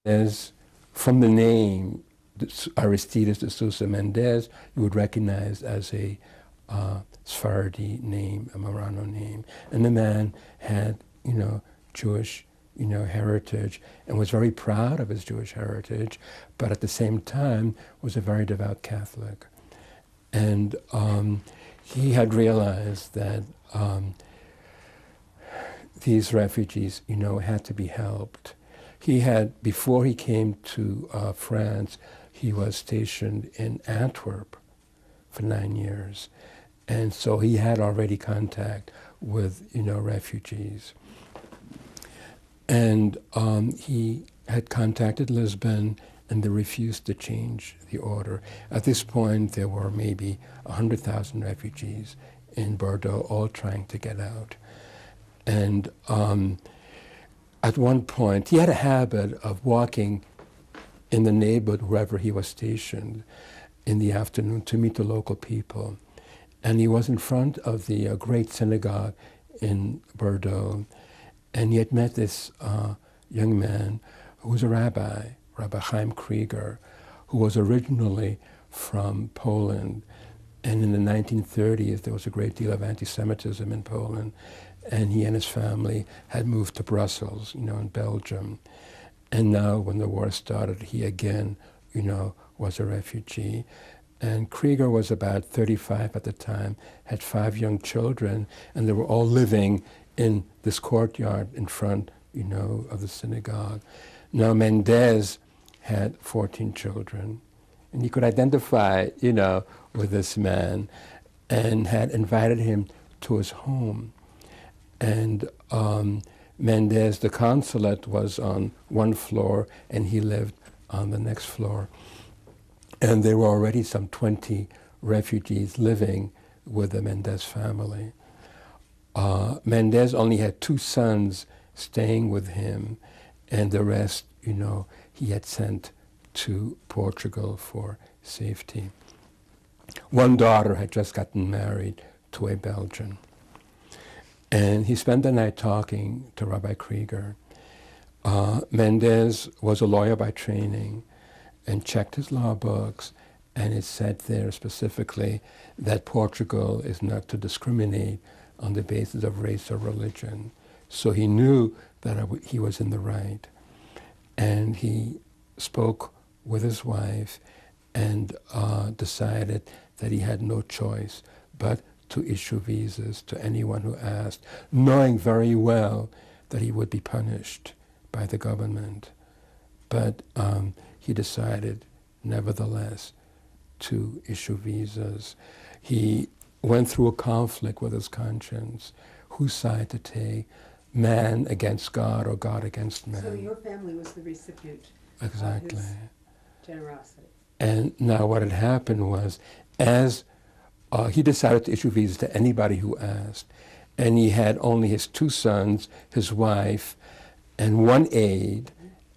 As from the name, Aristóteles de Sousa Mendez, you would recognize as a Sephardi name, a Marrano name. And the man had, Jewish, heritage, and was very proud of his Jewish heritage, but at the same time was a very devout Catholic. And he had realized that these refugees, had to be helped. He had, before he came to France, he was stationed in Antwerp for 9 years. And so he had already contact with, refugees. And he had contacted Lisbon, and they refused to change the order. At this point, there were maybe 100,000 refugees in Bordeaux, all trying to get out. And at one point, he had a habit of walking in the neighborhood wherever he was stationed in the afternoon to meet the local people. And he was in front of the great synagogue in Bordeaux, and he had met this young man who was a rabbi, Rabbi Chaim Krieger, who was originally from Poland. And in the 1930s, there was a great deal of anti-Semitism in Poland, and he and his family had moved to Brussels, in Belgium. And now, when the war started, he again, was a refugee. And Krieger was about 35 at the time, had 5 young children, and they were all living in this courtyard in front, of the synagogue. Now, Mendez had 14 children, and he could identify, with this man, and had invited him to his home. And Mendez, the consulate, was on one floor, and he lived on the next floor. And there were already some 20 refugees living with the Mendez family. Mendez only had 2 sons staying with him, and the rest, he had sent to Portugal for safety. One daughter had just gotten married to a Belgian. And he spent the night talking to Rabbi Krieger. Mendez was a lawyer by training and checked his law books, and it said there specifically that Portugal is not to discriminate on the basis of race or religion. So he knew that he was in the right. And he spoke with his wife and decided that he had no choice but to issue visas to anyone who asked, knowing very well that he would be punished by the government. But he decided, nevertheless, to issue visas. He went through a conflict with his conscience, whose side to take, man against God or God against man. So your family was the recipient exactly. of his generosity. And now what had happened was, as he decided to issue visas to anybody who asked, and he had only his 2 sons, his wife, and 1 aide,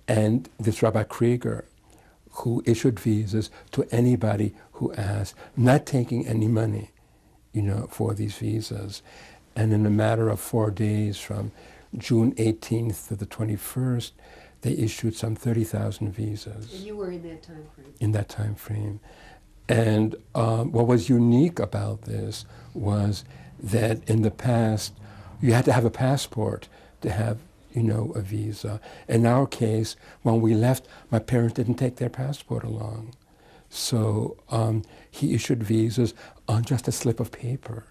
and this Rabbi Krieger, who issued visas to anybody who asked, not taking any money, for these visas. And in a matter of 4 days, from June 18th to the 21st, they issued some 30,000 visas. And you were in that time frame. In that time frame. And what was unique about this was that in the past, you had to have a passport to have, a visa. In our case, when we left, my parents didn't take their passport along. So he issued visas on just a slip of paper.